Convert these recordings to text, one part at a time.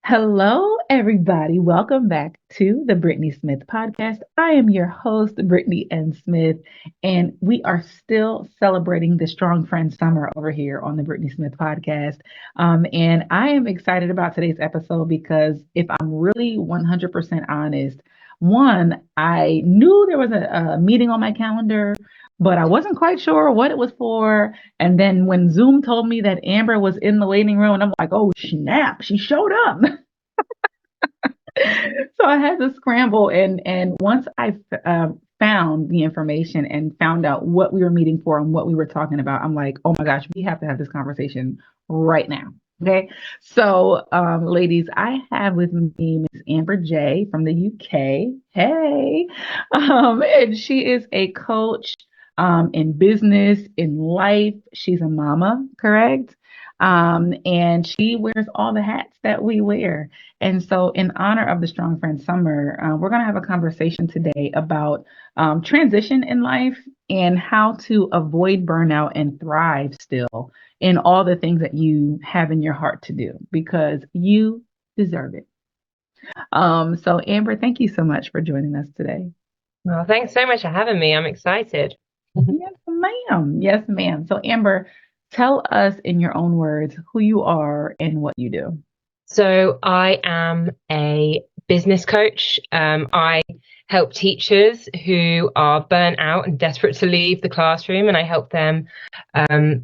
Hello, everybody. Welcome back to the Brittnee Smith podcast. I am your host, Brittnee N. Smith, and we are still celebrating the Strong Friend Summer over here on the Brittnee Smith podcast. And I am excited about today's episode because if I'm really 100% honest, one, I knew there was a meeting on my calendar, but I wasn't quite sure what it was for. And then when Zoom told me that Amber was in the waiting room, and I'm like, oh, snap, she showed up. So I had to scramble, and once I found the information and found out what we were meeting for and what we were talking about, I'm like, oh my gosh, we have to have this conversation right now. Okay. So, ladies, I have with me Miss Amber J from the UK. Hey. And she is a coach in business, in life. She's a mama, correct? And she wears all the hats that we wear. And so, in honor of the Strong Friend Summer, we're going to have a conversation today about transition in life and how to avoid burnout and thrive still in all the things that you have in your heart to do because you deserve it. So, Amber, thank you so much for joining us today. Well, thanks so much for having me. I'm excited. Yes, ma'am. Yes, ma'am. So, Amber, tell us in your own words who you are and what you do. So, I am a business coach. I help teachers who are burnt out and desperate to leave the classroom, and I help them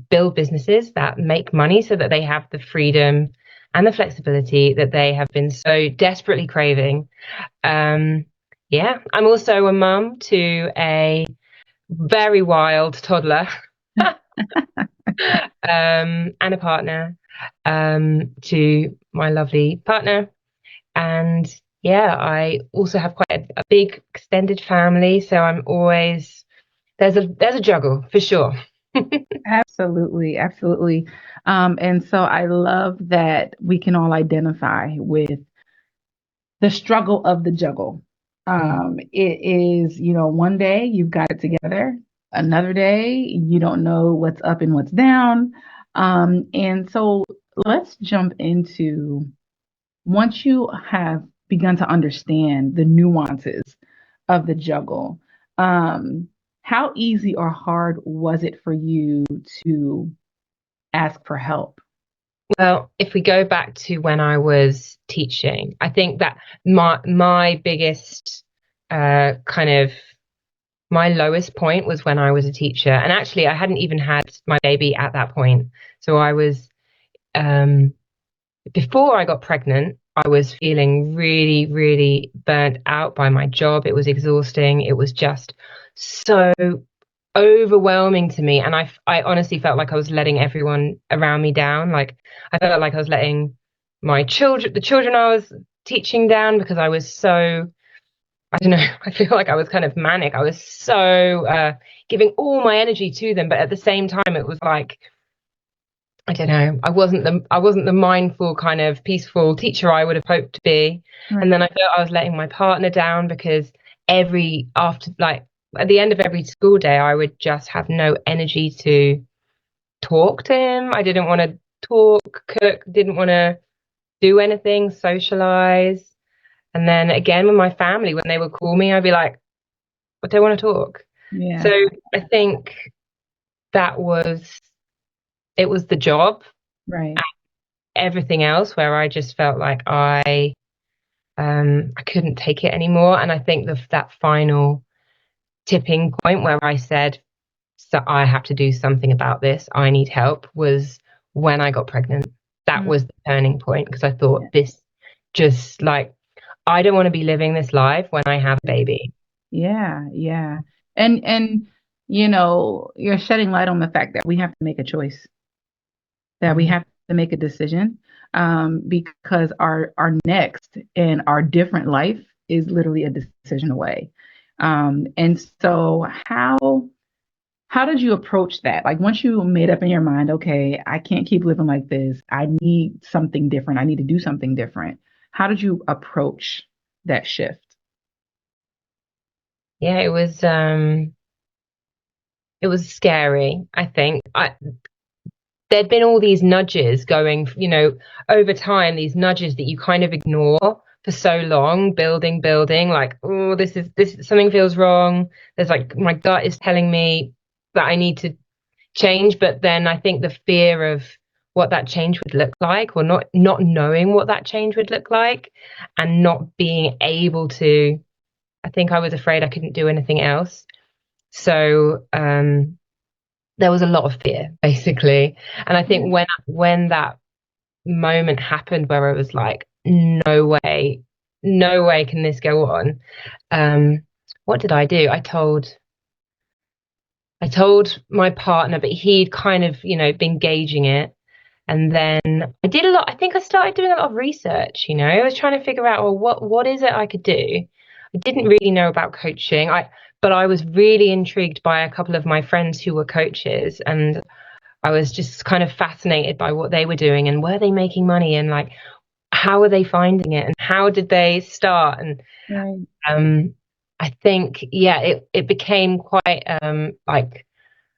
build businesses that make money so that they have the freedom and the flexibility that they have been so desperately craving. Um, yeah, I'm also a mum to a very wild toddler. And a partner to my lovely partner. And yeah, I also have quite a big extended family, so I'm always there's a juggle for sure. Absolutely, absolutely. And so I love that we can all identify with the struggle of the juggle. Mm. It is, one day you've got it together, another day you don't know what's up and what's down. And so let's jump into once you have begun to understand the nuances of the juggle, how easy or hard was it for you to ask for help? Well, if we go back to when I was teaching, I think that my biggest kind of my lowest point was when I was a teacher, and actually I hadn't even had my baby at that point. So I was um before I got pregnant, I was feeling really, really burnt out by my job. It was exhausting. It was just so overwhelming to me. And I honestly felt like I was letting everyone around me down. Like I felt like I was letting the children I was teaching down because I was so, I don't know, I feel like I was kind of manic. I was so giving all my energy to them. But at the same time, it was like, I don't know. I wasn't the mindful kind of peaceful teacher I would have hoped to be. And Right. then I felt I was letting my partner down because after like at the end of every school day I would just have no energy to talk to him. I didn't want to talk, cook, didn't want to do anything, socialize. And then again with my family, when they would call me, I'd be like, I don't want to talk. So Yeah. I think that was it was the job, Right. everything else where I just felt like I couldn't take it anymore. And I think that final tipping point where I said, so I have to do something about this, I need help, was when I got pregnant. That Mm, was the turning point because I yeah. thought this just like I don't want to be living this life when I have a baby. Yeah. Yeah. And you're shedding light on the fact that we have to make a choice, that we Mhm. have to make a decision, because our next and our different life is literally a decision away. And so how did you approach that? Like once you made up in your mind, okay, I can't keep living like this. I need something different. I need to do something different. How did you approach that shift? Yeah, it was scary, I think. there'd been all these nudges going, over time, these nudges that you kind of ignore for so long, building, like, oh, this something feels wrong. There's like, my gut is telling me that I need to change. But then I think the fear of what that change would look like, or not knowing what that change would look like, and not being able to, I think I was afraid I couldn't do anything else. So there was a lot of fear, basically. And I think when that moment happened where I was like, no way can this go on. What did I do? I told my partner, but he'd kind of, been gauging it. And then I did a lot. I think I started doing a lot of research. I was trying to figure out, well, what is it I could do? I didn't really know about coaching. But I was really intrigued by a couple of my friends who were coaches, and I was just kind of fascinated by what they were doing, and were they making money, and like, how were they finding it, and how did they start? And Right. I think, it became quite like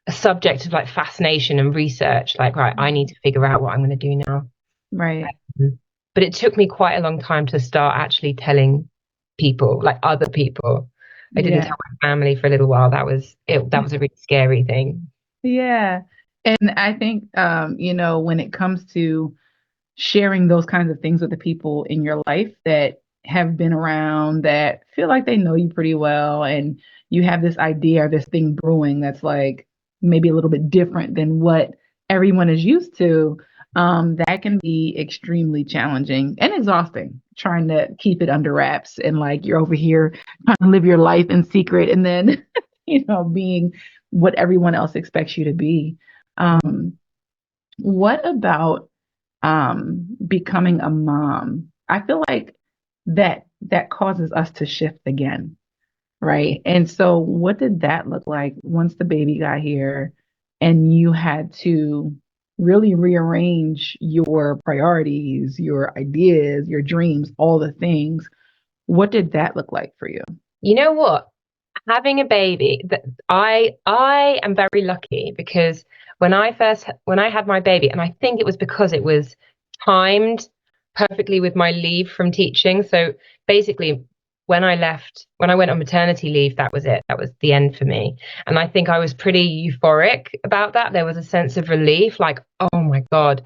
a subject of like fascination and research. Like, right, I need to figure out what I'm going to do now. Right. But it took me quite a long time to start actually telling people, like other people. I didn't Yeah. tell my family for a little while. That was it. That was a really scary thing. Yeah. And I think, when it comes to sharing those kinds of things with the people in your life that have been around, that feel like they know you pretty well, and you have this idea or this thing brewing that's like maybe a little bit different than what everyone is used to, that can be extremely challenging and exhausting, trying to keep it under wraps, and like you're over here trying to live your life in secret, and then being what everyone else expects you to be. What about becoming a mom? I feel like that causes us to shift again, right? And so what did that look like once the baby got here and you had to really rearrange your priorities, your ideas, your dreams, all the things? What did that look like for you? You know what? Having a baby, that I am very lucky, because when I had my baby, and I think it was because it was timed perfectly with my leave from teaching. So basically, when I went on maternity leave, that was it. That was the end for me. And I think I was pretty euphoric about that. There was a sense of relief, like, oh my God,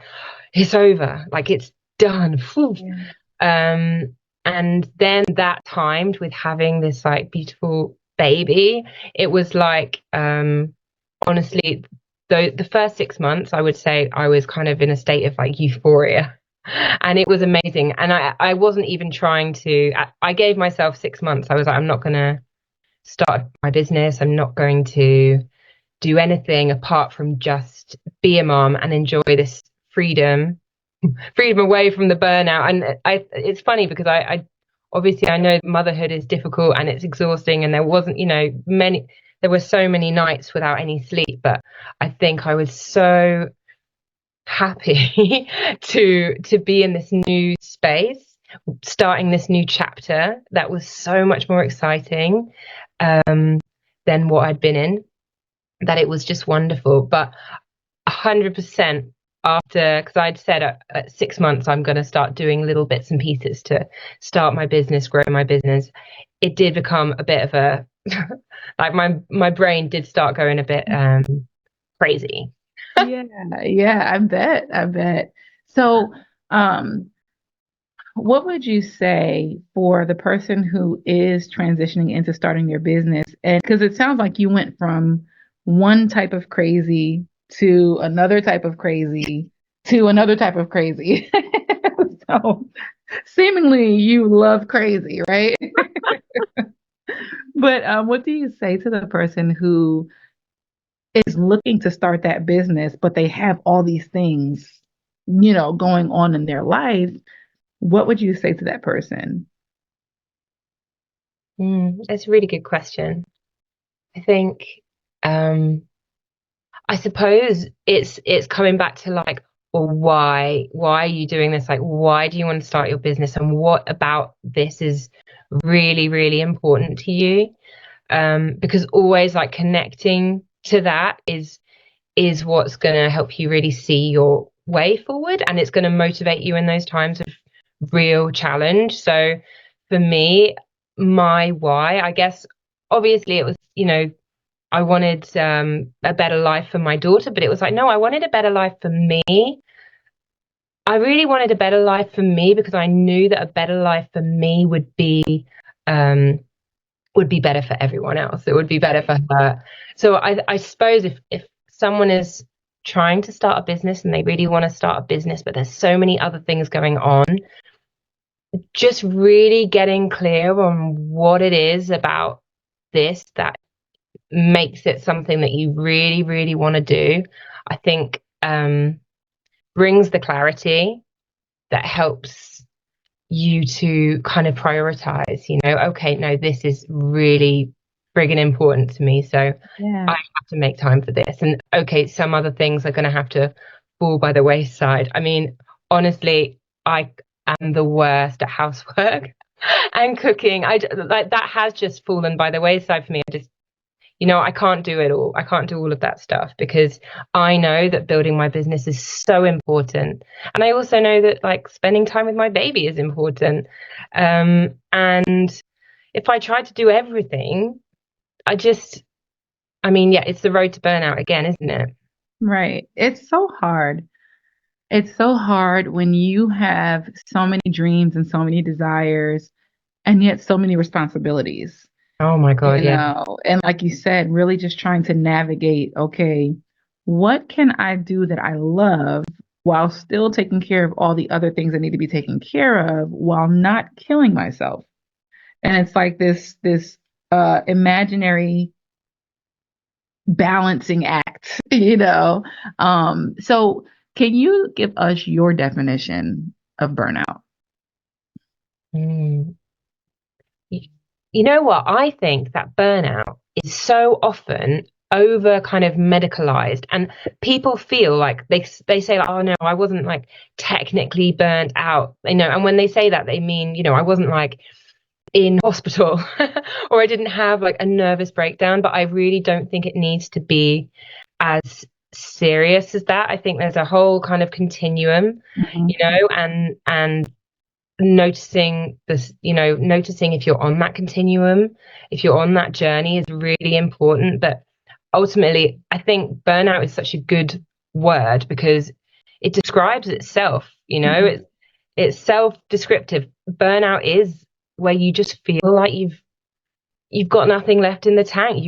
it's over. Like, it's done. Phew. Yeah. And then that timed with having this like beautiful baby. It was like, honestly, the first 6 months, I would say I was kind of in a state of like euphoria. And it was amazing. And I wasn't even trying to, I gave myself 6 months. I was like, I'm not going to start my business. I'm not going to do anything apart from just be a mom and enjoy this freedom away from the burnout. And it's funny because I obviously I know motherhood is difficult and it's exhausting, and there wasn't, there were so many nights without any sleep, but I think I was so happy to be in this new space, starting this new chapter that was so much more exciting than what I'd been in, that it was just wonderful. But 100% after, because I'd said at 6 months I'm going to start doing little bits and pieces to start my business, grow my business. It did become a bit of a like my brain did start going a bit crazy. Yeah, yeah, I bet. So, what would you say for the person who is transitioning into starting their business? And because it sounds like you went from one type of crazy to another type of crazy to another type of crazy. So, seemingly you love crazy, right? But what do you say to the person who is looking to start that business, but they have all these things, going on in their life? What would you say to that person? That's a really good question. I think I suppose it's coming back to like, well, why are you doing this? Like, why do you want to start your business, and what about this is really, really important to you? Because always like connecting to that is what's going to help you really see your way forward, and it's going to motivate you in those times of real challenge. So for me, my why, I guess, obviously it was, I wanted a better life for my daughter, but it was like, no, I wanted a better life for me. I really wanted a better life for me because I knew that a better life for me um, would be better for everyone else. It would be better for her. So I suppose if someone is trying to start a business and they really want to start a business, but there's so many other things going on, just really getting clear on what it is about this that makes it something that you really, really want to do, I think brings the clarity that helps you to kind of prioritize, okay, no, this is really friggin' important to me. So Yeah. I have to make time for this. And okay, some other things are going to have to fall by the wayside. I mean, honestly, I am the worst at housework and cooking. Like that has just fallen by the wayside for me. I can't do it all. I can't do all of that stuff because I know that building my business is so important. And I also know that like spending time with my baby is important. And if I try to do everything, yeah, it's the road to burnout again, isn't it? Right. It's so hard. It's so hard when you have so many dreams and so many desires and yet so many responsibilities, Oh my God, yeah. And like you said, really just trying to navigate, okay, what can I do that I love while still taking care of all the other things that need to be taken care of while not killing myself? And it's like this imaginary balancing act, So can you give us your definition of burnout? Mm. You know what? I think that burnout is so often over kind of medicalized, and people feel like they say like, oh no, I wasn't like technically burnt out, and when they say that they mean, I wasn't like in hospital or I didn't have like a nervous breakdown, but I really don't think it needs to be as serious as that. I think there's a whole kind of continuum, Mhm. and noticing this, noticing if you're on that continuum, if you're on that journey is really important. But ultimately, I think burnout is such a good word because it describes itself, Mhm. it's self-descriptive. Burnout is where you just feel like you've got nothing left in the tank.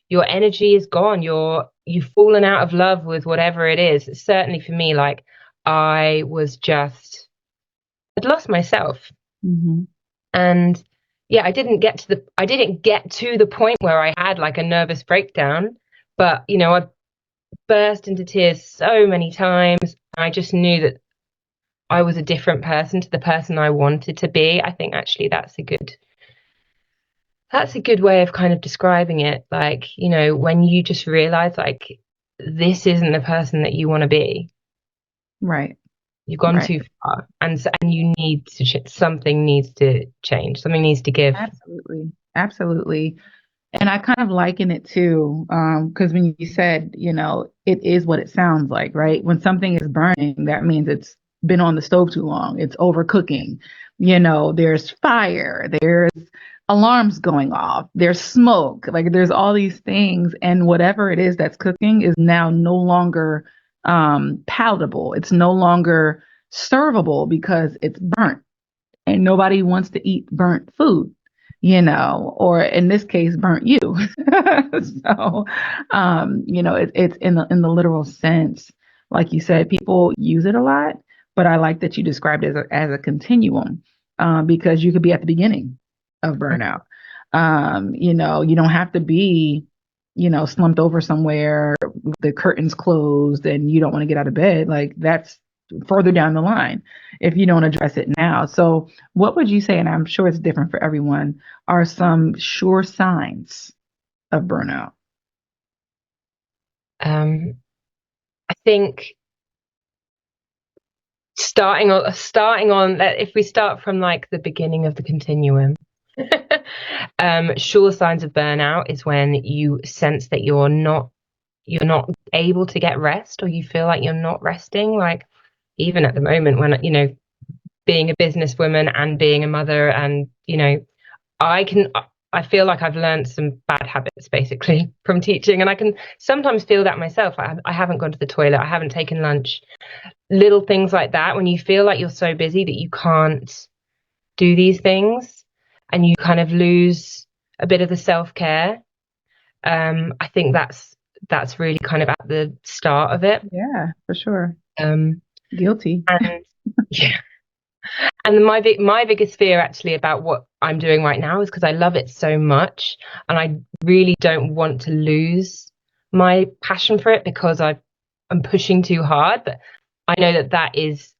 Your energy is gone. You've fallen out of love with whatever it is. Certainly for me, like I'd lost myself. Mhm. And yeah, I didn't get to the point where I had like a nervous breakdown, but I burst into tears so many times. I just knew that I was a different person to the person I wanted to be. I think actually that's a good way of kind of describing it. Like, when you just realize like this isn't the person that you want to be. Right. You've gone Right. too far, and you need to something needs to change. Something needs to give. Absolutely. Absolutely. And I kind of liken it too, because when you said, it is what it sounds like, right? When something is burning, that means it's been on the stove too long. It's overcooking. There's fire, there's alarms going off, there's smoke, like there's all these things. And whatever it is that's cooking is now no longer palatable. It's no longer servable because it's burnt and nobody wants to eat burnt food, or in this case, burnt you. So, it's in the literal sense, like you said, people use it a lot, but I like that you described it as a continuum, because you could be at the beginning of burnout. You don't have to be, slumped over somewhere, the curtains closed, and you don't want to get out of bed. Like that's further down the line if you don't address it now. So, what would you say, and I'm sure it's different for everyone, are some sure signs of burnout? I think starting on that, if we start from like the beginning of the continuum, sure signs of burnout is when you sense that you're not you're not able to get rest, or you feel like you're not resting. Like even at the moment when, being a businesswoman and being a mother, and, I feel like I've learned some bad habits basically from teaching, and I can sometimes feel that myself. I haven't gone to the toilet, I haven't taken lunch, little things like that, when you feel like you're so busy that you can't do these things and you kind of lose a bit of the self-care. I think that's really kind of at the start of it. Yeah, for sure. Um, Guilty. and yeah, and my biggest fear actually about what I'm doing right now is because I love it so much, and I really don't want to lose my passion for it because I'm pushing too hard. But I know that is,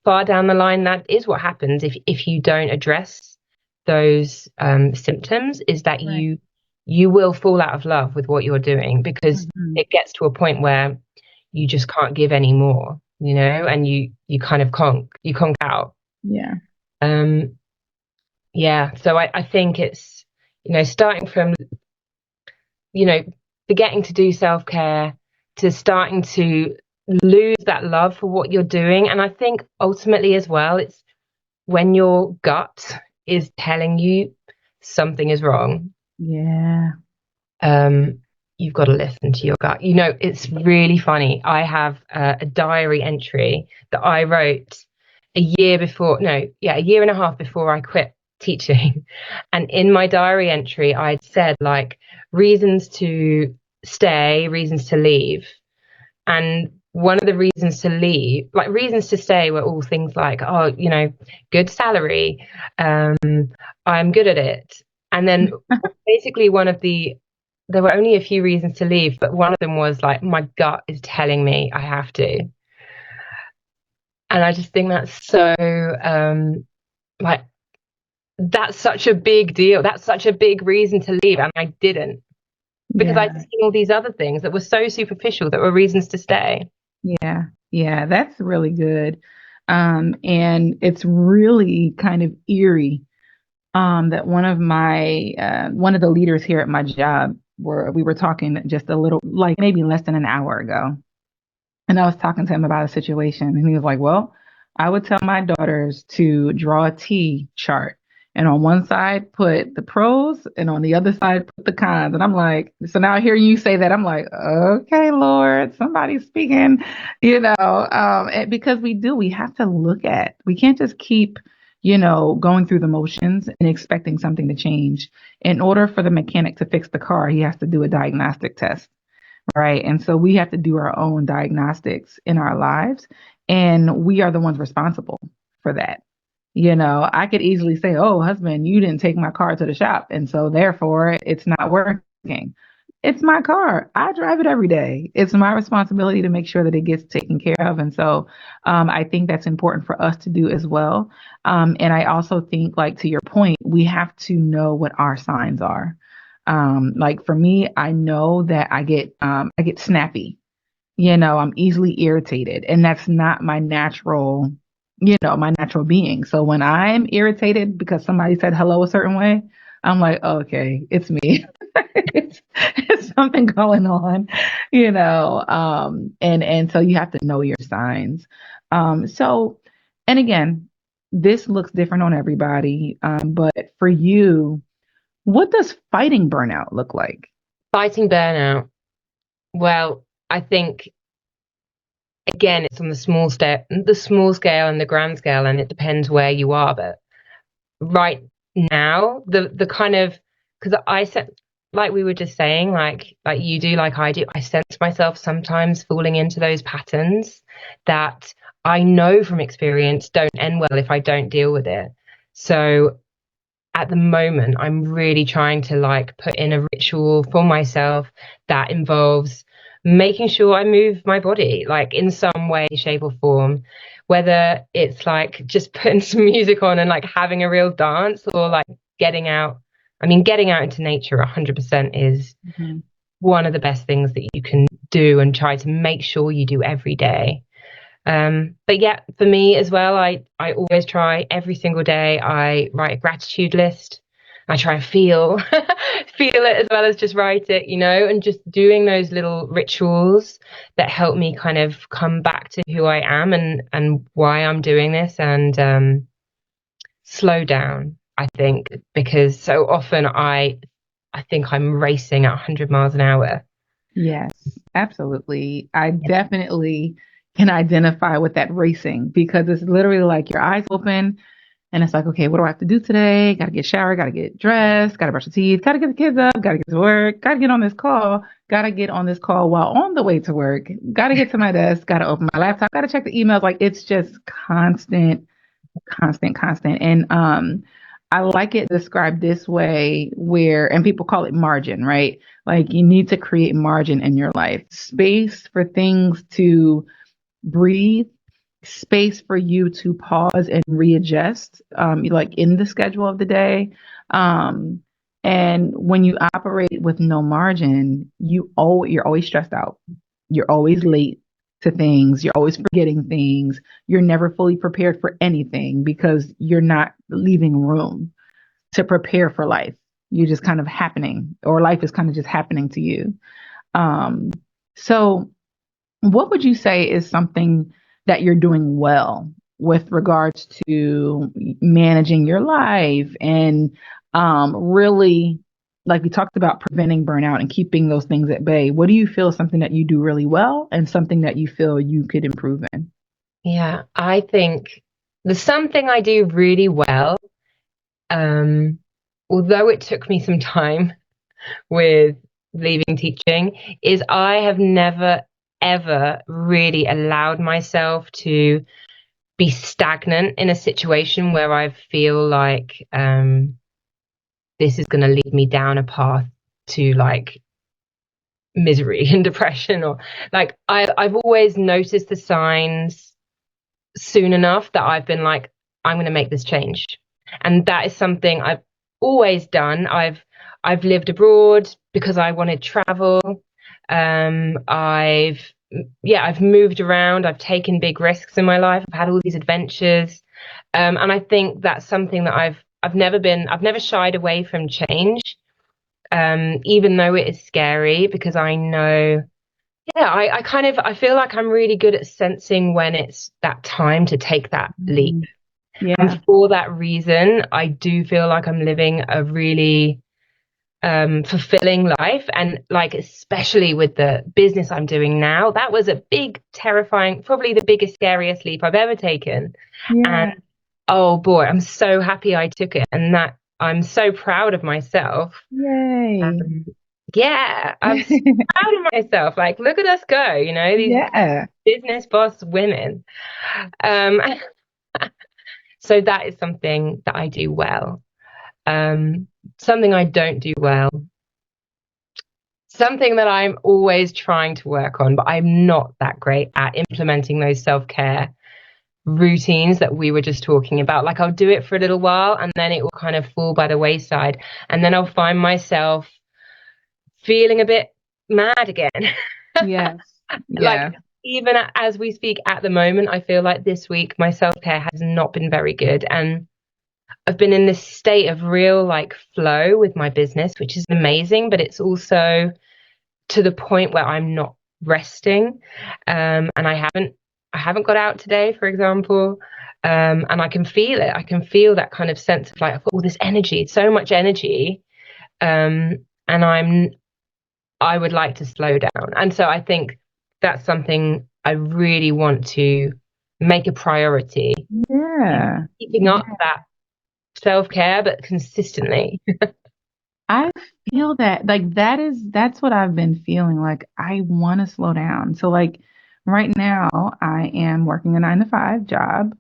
far down the line, that is what happens if you don't address those symptoms, is that Right. you will fall out of love with what you're doing, because Hmm. it gets to a point where you just can't give any more, and you kind of conk out. Yeah. um yeah, so I think it's, starting from, you know forgetting to do self-care, to starting to lose that love for what you're doing. And I think ultimately as well, it's when your gut is telling you something is wrong, Yeah. um, you've got to listen to your gut. It's really funny. I have a diary entry that I wrote a year before, no, yeah, a year and a half before I quit teaching. And in my diary entry, I'd said like reasons to stay, reasons to leave. And one of the reasons to leave, like reasons to stay, were all things like, oh, good salary, um, I'm good at it. And then basically there were only a few reasons to leave, but one of them was like, my gut is telling me I have to. And I just think that's so, like, that's such a big deal. That's such a big reason to leave. And I didn't, because I'd Yeah. seen all these other things that were so superficial that were reasons to stay. Yeah. Yeah. That's really good. And it's really kind of eerie that one of the leaders here at my job, we were talking just a little, like maybe less than an hour ago. And I was talking to him about a situation, and he was like, well, I would tell my daughters to draw a T chart. And on one side, put the pros, and on the other side, put the cons. And I'm like, so now hearing you say that, I'm like, okay, Lord, somebody's speaking, because we have to we can't just keep, going through the motions and expecting something to change. In order for the mechanic to fix the car, he has to do a diagnostic test. Right. And so we have to do our own diagnostics in our lives, and we are the ones responsible for that. I could easily say, oh, husband, you didn't take my car to the shop. And so therefore it's not working. It's my car. I drive it every day. It's my responsibility to make sure that it gets taken care of. And so I think that's important for us to do as well. And I also think, like, to your point, we have to know what our signs are. Like for me, I know that I get snappy. I'm easily irritated, and that's not my natural being. So when I'm irritated because somebody said hello a certain way, I'm like, okay, it's me. it's something going on, and so you have to know your signs. So, and again, this looks different on everybody. But for you, what does fighting burnout look like? Fighting burnout. Well, I think again, it's on the small scale and the grand scale, and it depends where you are. But right now, the kind of, because I said, like we were just saying, like you do, like I do, I sense myself sometimes falling into those patterns that I know from experience don't end well if I don't deal with it. So at the moment, I'm really trying to like put in a ritual for myself that involves making sure I move my body, like in some way, shape, or form, whether it's like just putting some music on and like having a real dance, or like getting out. I mean, getting out into nature 100% is Mhm. one of the best things that you can do, and try to make sure you do every day. But yeah, for me as well, I always try every single day. I write a gratitude list. I try and feel feel it as well as just write it, and just doing those little rituals that help me kind of come back to who I am and why I'm doing this, and slow down, I think, because so often I think I'm racing at 100 miles an hour. Yes, absolutely. I definitely can identify with that racing because it's literally like your eyes open and it's like, okay, what do I have to do today? Got to get showered, got to get dressed, got to brush your teeth, got to get the kids up, got to get to work, got to get on this call, got to get on this call while on the way to work, got to get to my desk, got to open my laptop, got to check the emails. Like it's just constant, constant, constant. And I like it described this way where, and people call it margin, right? Like you need to create margin in your life, space for things to breathe, space for you to pause and readjust, like in the schedule of the day. Um, and when you operate with no margin, you're always stressed out. You're always late to things. You're always forgetting things. You're never fully prepared for anything because you're not leaving room to prepare for life. You're just kind of happening, or life is kind of just happening to you. Um, so what would you say is something that you're doing well with regards to managing your life and really, like we talked about, preventing burnout and keeping those things at bay? What do you feel is something that you do really well and something that you feel you could improve in? Yeah, I think there's something I do really well. Um, Although it took me some time with leaving teaching, is I have never ever really allowed myself to be stagnant in a situation where I feel like this is going to lead me down a path to like misery and depression, or like I've always noticed the signs soon enough that I've been like, I'm going to make this change. And that is something I've always done. I've lived abroad because I wanted travel. I've I've moved around. I've taken big risks in my life. I've had all these adventures, and I think that's something that I've never shied away from change, even though it is scary because I know. Yeah, I kind of I feel like I'm really good at sensing when it's that time to take that leap. Yeah. And for that reason, I do feel like I'm living a really fulfilling life. And like, especially with the business I'm doing now, that was a big, terrifying, probably the biggest, scariest leap I've ever taken. And Yeah. oh boy, I'm so happy I took it, and that I'm so proud of myself. Yay. Um, yeah, I'm so proud of myself. Like, look at us go, these Yeah. business boss women. Um, so that is something that I do well. Something I don't do well, something that I'm always trying to work on, but I'm not that great at implementing those self-care routines that we were just talking about. Like I'll do it for a little while and then it will kind of fall by the wayside. And then I'll find myself feeling a bit mad again. Yes. Like Yeah. even as we speak at the moment, I feel like this week my self-care has not been very good. And I've been in this state of real like flow with my business, which is amazing, but it's also to the point where I'm not resting. And I haven't got out today, for example. And I can feel it. I can feel that kind of sense of like I've got all this energy, so much energy. And I would like to slow down. And so I think that's something I really want to make a priority, Yeah. keeping up that self-care, but consistently. I feel that like that's what I've been feeling like I want to slow down. So like right now I am working a 9 to 5 job.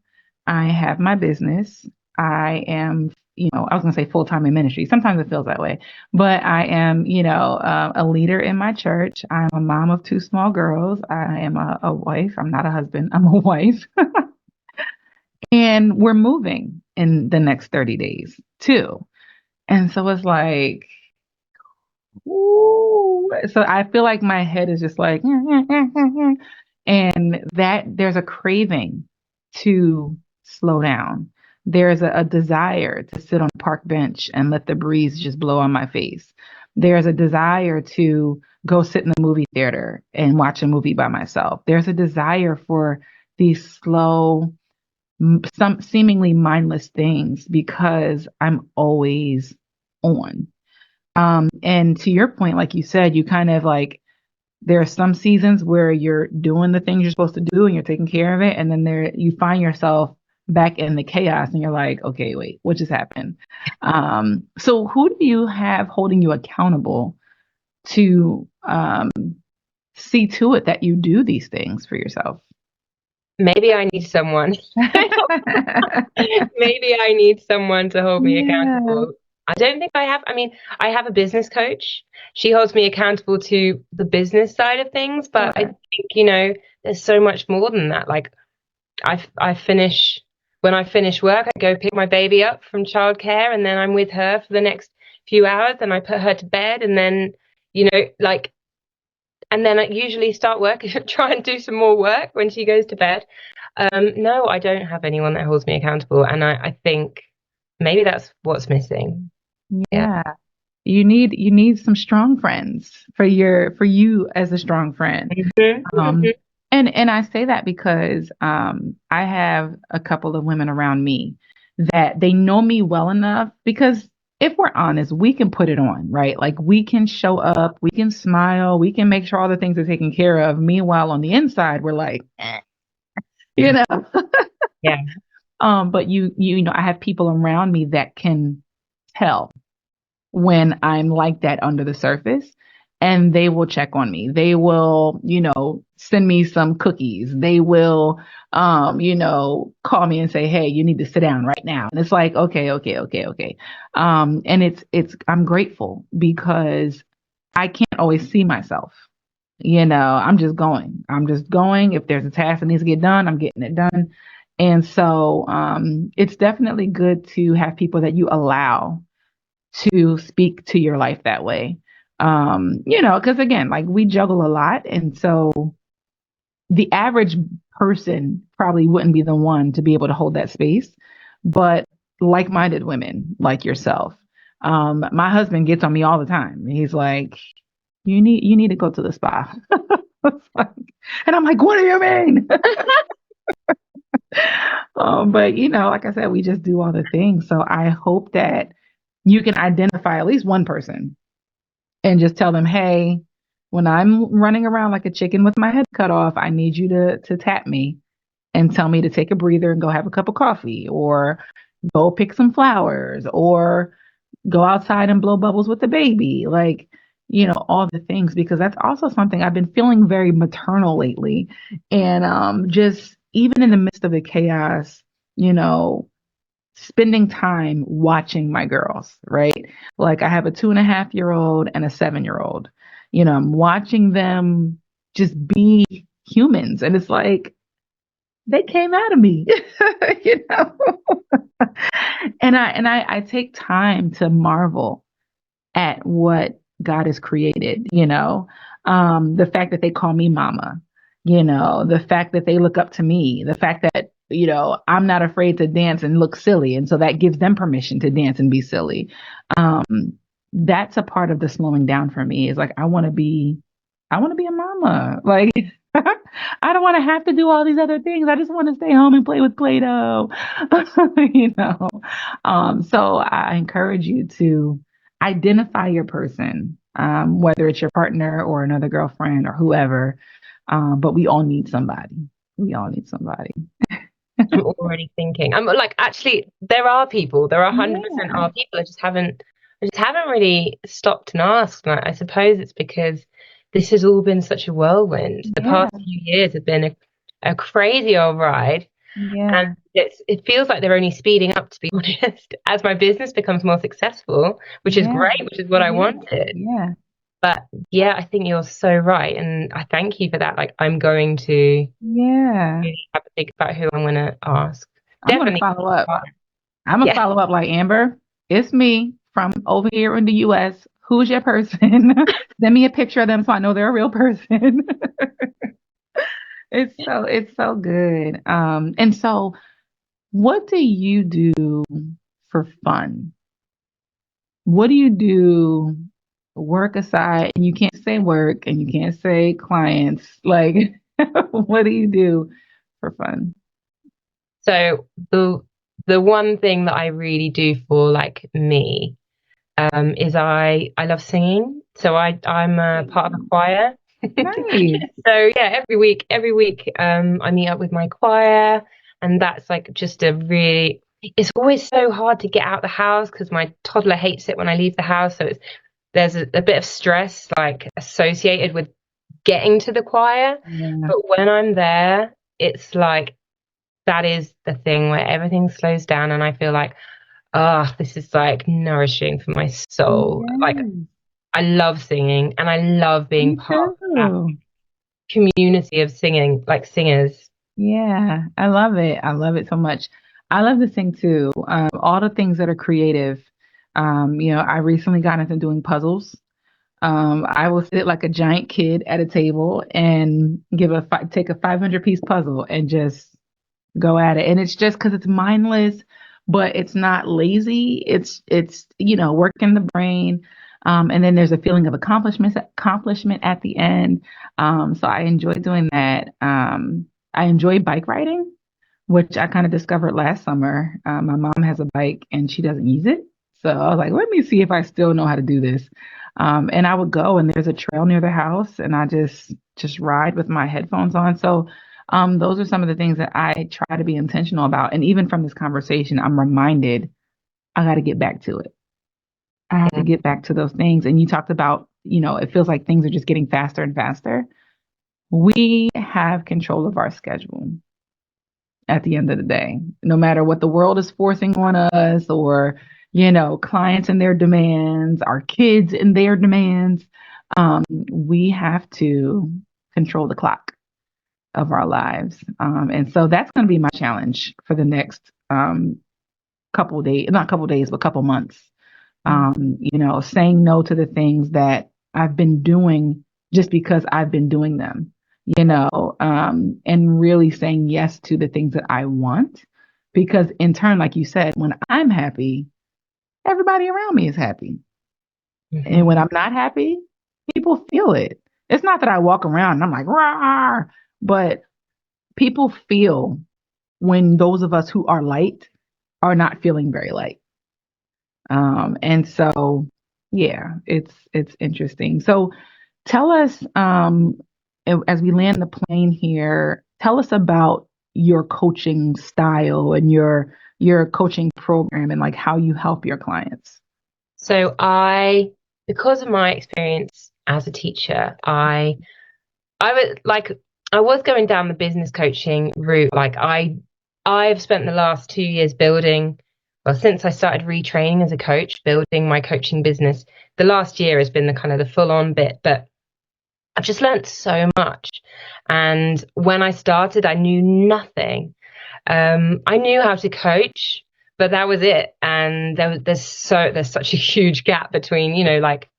I have my business. I am, I was gonna say full time in ministry. Sometimes it feels that way, but I am, a leader in my church. I'm a mom of 2 small girls. I am a wife. I'm not a husband. I'm a wife, and we're moving in the next 30 days too. And so it's like, ooh. So I feel like my head is just like, and that there's a craving to slow down. There's a desire to sit on a park bench and let the breeze just blow on my face. There's a desire to go sit in the movie theater and watch a movie by myself. There's a desire for these slow, some seemingly mindless things because I'm always on. And to your point, like you said, you kind of like, there are some seasons where you're doing the things you're supposed to do and you're taking care of it. And then there you find yourself back in the chaos and you're like, okay, wait, what just happened? So who do you have holding you accountable to see to it that you do these things for yourself? Maybe I need someone. Maybe I need someone to hold me Yeah, accountable. I don't think I have. I mean, I have a business coach. She holds me accountable to the business side of things, but I sure. think, there's so much more than that. Like I finish when I finish work, I go pick my baby up from childcare and then I'm with her for the next few hours and I put her to bed and then, like and then I usually start work and try and do some more work when she goes to bed. No, I don't have anyone that holds me accountable, and I think maybe that's what's missing. Yeah. Yeah. You need some strong friends for you as a strong friend. Hmm. Um, Hmm. and I say that because I have a couple of women around me that they know me well enough because if we're honest, we can put it on, right? Like we can show up, we can smile, we can make sure all the things are taken care of. Meanwhile, on the inside, we're like, you know. Yeah. But you know, I have people around me that can tell when I'm like that under the surface. And they will check on me. They will, send me some cookies. They will, call me and say, "Hey, you need to sit down right now." And it's like, okay, okay, okay, okay. And I'm grateful because I can't always see myself. I'm just going. I'm just going. If there's a task that needs to get done, I'm getting it done. And so, it's definitely good to have people that you allow to speak to your life that way. Because again, like we juggle a lot. And so the average person probably wouldn't be the one to be able to hold that space. But like minded women like yourself, my husband gets on me all the time. He's like, you need to go to the spa. And I'm like, what do you mean? But like I said, we just do all the things. So I hope that you can identify at least one person and just tell them, hey, when I'm running around like a chicken with my head cut off, I need you to tap me and tell me to take a breather and go have a cup of coffee or go pick some flowers or go outside and blow bubbles with the baby. Like, all the things, because that's also something I've been feeling very maternal lately. And just even in the midst of the chaos, you know, spending time watching my girls, right? Like I have a 2.5-year old and a 7-year old. I'm watching them just be humans. And it's like they came out of me, you know. And I take time to marvel at what God has created, the fact that they call me mama, the fact that they look up to me, the fact that, I'm not afraid to dance and look silly. And so that gives them permission to dance and be silly. Um, that's a part of the slowing down for me is like, I want to be a mama. Like, I don't want to have to do all these other things. I just want to stay home and play with Play-Doh. you know. So I encourage you to identify your person, whether it's your partner or another girlfriend or whoever. But we all need somebody. We all need somebody. I'm already thinking. I'm like, actually, there are 100% Yeah. are people. I just haven't really stopped and asked. And I suppose it's because this has all been such a whirlwind. The Yeah. past few years have been a crazy old ride. And Yeah. it feels like they're only speeding up, to be honest, as my business becomes more successful, which is Yeah. great, which is what I Yeah. wanted. Yeah. But yeah, I think you're so right. And I thank you for that. Like, I'm going to Yeah. really have to think about who I'm going to ask. I'm gonna Definitely. follow up. I'm gonna Yeah. follow up like Amber. It's me from over here in the U.S. Who's your person? Send me a picture of them so I know they're a real person. It's so good. And so What do you do for fun? What do you do work aside? And you can't say work and you can't say clients. Like, what do you do for fun? So the one thing that I really do for like me is I love singing. So I'm a part of a choir. Nice. So yeah, every week I meet up with my choir, and that's like just a really. It's always so hard to get out the house because my toddler hates it when I leave the house. So there's a bit of stress like associated with getting to the choir. Yeah. But when I'm there, it's like that is the thing where everything slows down, and I feel like, ah, this is like nourishing for my soul. Like Yes. I love singing, and I love being Me part of that too. community of singing, like singers. Yeah, I love it. I love it so much. I love to sing too. All the things that are creative. I recently got into doing puzzles. I will sit like a giant kid at a table and take a 500 piece puzzle and just go at it. And it's just because it's mindless, but it's not lazy. It's working the brain. And then there's a feeling of accomplishment at the end. So I enjoy doing that. I enjoy bike riding, which I kind of discovered last summer. My mom has a bike and she doesn't use it. So I was like, let me see if I still know how to do this. And I would go and there's a trail near the house and I just ride with my headphones on. So those are some of the things that I try to be intentional about. And even from this conversation, I'm reminded I got to get back to it. I have to get back to those things. And you talked about, it feels like things are just getting faster and faster. We have control of our schedule at the end of the day, no matter what the world is forcing on us or, clients and their demands, our kids and their demands. We have to control the clock of our lives. And so that's going to be my challenge for the next couple of days, not couple of days, but couple months. Saying no to the things that I've been doing just because I've been doing them, and really saying yes to the things that I want. Because in turn, like you said, when I'm happy, everybody around me is happy. And Mhm. when I'm not happy, people feel it. It's not that I walk around and I'm like, rah, but people feel when those of us who are light are not feeling very light. And so, yeah, it's interesting. So, tell us, as we land the plane here, tell us about your coaching style and your coaching program and like how you help your clients. So because of my experience as a teacher, I was like, I was going down the business coaching route. Like I've spent the last 2 years building, well, since I started retraining as a coach, building my coaching business. The last year has been the kind of the full on bit, but I've just learned so much. And when I started, I knew nothing. I knew how to coach, but that was it. And there's such a huge gap between, like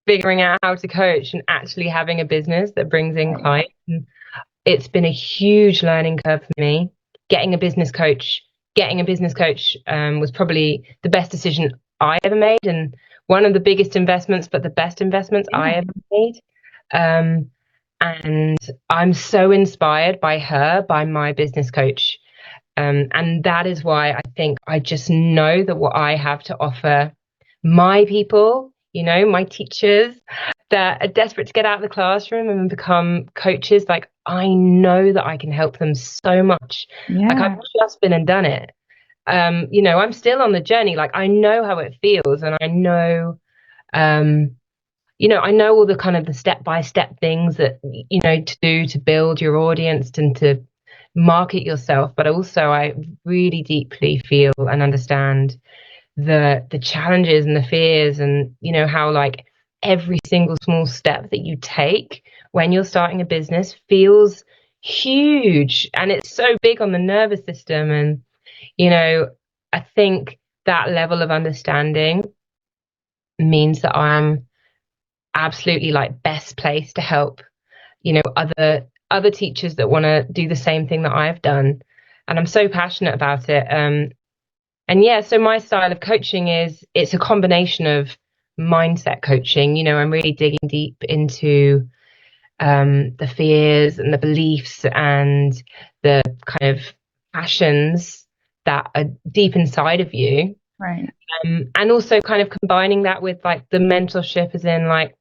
figuring out how to coach and actually having a business that brings in Right. clients. And it's been a huge learning curve for me. Getting a business coach, was probably the best decision I ever made, and one of the biggest investments, but the best investments I Yeah. ever made. Um, and I'm so inspired by her, by my business coach. And that is why I think I just know that what I have to offer my people, my teachers that are desperate to get out of the classroom and become coaches, like I know that I can help them so much. Like I've Yeah. just been and done it. I'm still on the journey. Like I know how it feels, and um, I know all the kind of the step by step things that to do to build your audience and to market yourself. But also, I really deeply feel and understand the challenges and the fears, and how like every single small step that you take when you're starting a business feels huge, and it's so big on the nervous system. And you know I think that level of understanding means that I'm absolutely like best placed to help other teachers that want to do the same thing that I've done. and I'm so passionate about it. And yeah, so my style of coaching it's a combination of mindset coaching. I'm really digging deep into the fears and the beliefs and the kind of passions that are deep inside of you. Right. And also kind of combining that with like the mentorship, as in like,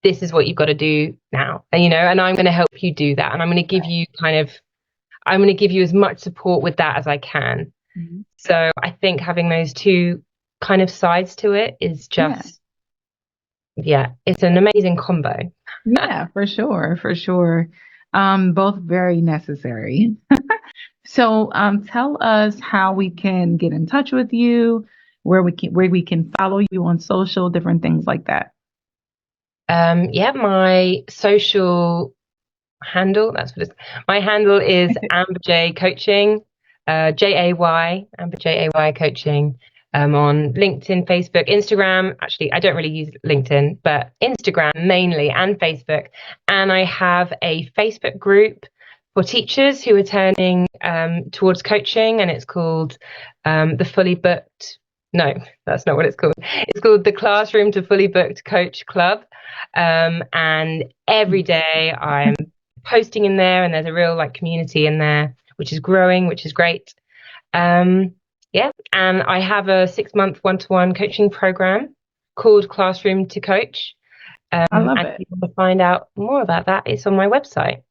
this is what you've got to do now, and I'm going to help you do that. And I'm going to give you as much support with that as I can. Mhm. So I think having those two kind of sides to it is just, yeah, it's an amazing combo. Yeah, for sure, for sure. Both very necessary. So, tell us how we can get in touch with you, where we can follow you on social, different things like that. Yeah, my social handle, my handle is Amber J Coaching, Jay, Amber Jay Coaching, on LinkedIn, Facebook, Instagram. Actually, I don't really use LinkedIn, but Instagram mainly, and Facebook. And I have a Facebook group for teachers who are turning towards coaching, and it's called the Fully Booked. No, that's not what it's called. It's called the Classroom to Fully Booked Coach Club. And every day I'm posting in there, and there's a real like community in there, which is growing, which is great. Yeah, and I have a 6-month one-to-one coaching program called Classroom to Coach. I love And if it. you want to find out more about that, it's on my website,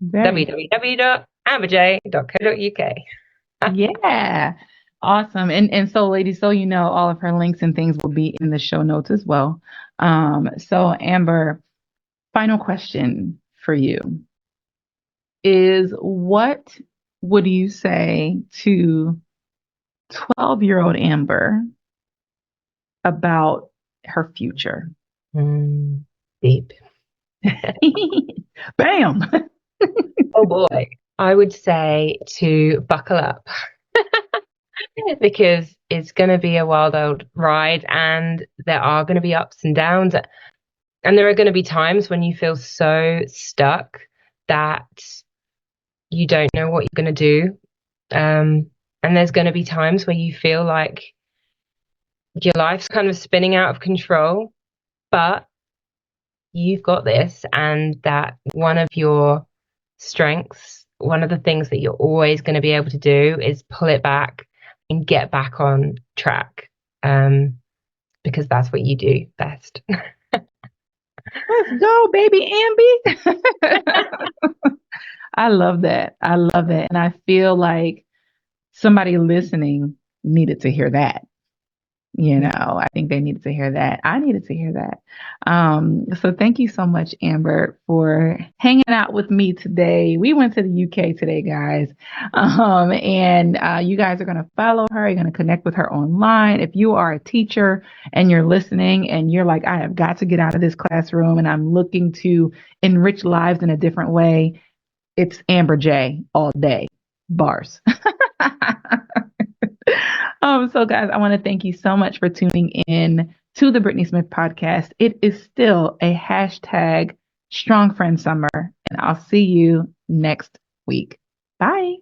Very www.amberj.co.uk. Yeah. Awesome. And so ladies, so all of her links and things will be in the show notes as well. So Amber, final question for you is what would you say to 12-year-old Amber about her future? Deep. Bam. Oh boy. I would say to buckle up because it's going to be a wild old ride, and there are going to be ups and downs. And there are going to be times when you feel so stuck that you don't know what you're going to do. And there's going to be times where you feel like your life's kind of spinning out of control, but you've got this, and that one of your strengths, one of the things that you're always going to be able to do is pull it back and get back on track, because that's what you do best. Let's go, baby Amby. I love that. I love it. And I feel like somebody listening needed to hear that. I think they needed to hear that. I needed to hear that. So thank you so much, Amber, for hanging out with me today. We went to the UK today, guys. And you guys are going to follow her. You're going to connect with her online. If you are a teacher and you're listening and you're like, I have got to get out of this classroom and I'm looking to enrich lives in a different way, it's Amber J all day. Bars. So guys, I want to thank you so much for tuning in to the Brittnee Smith podcast. It is still a hashtag strong friend summer, and I'll see you next week. Bye.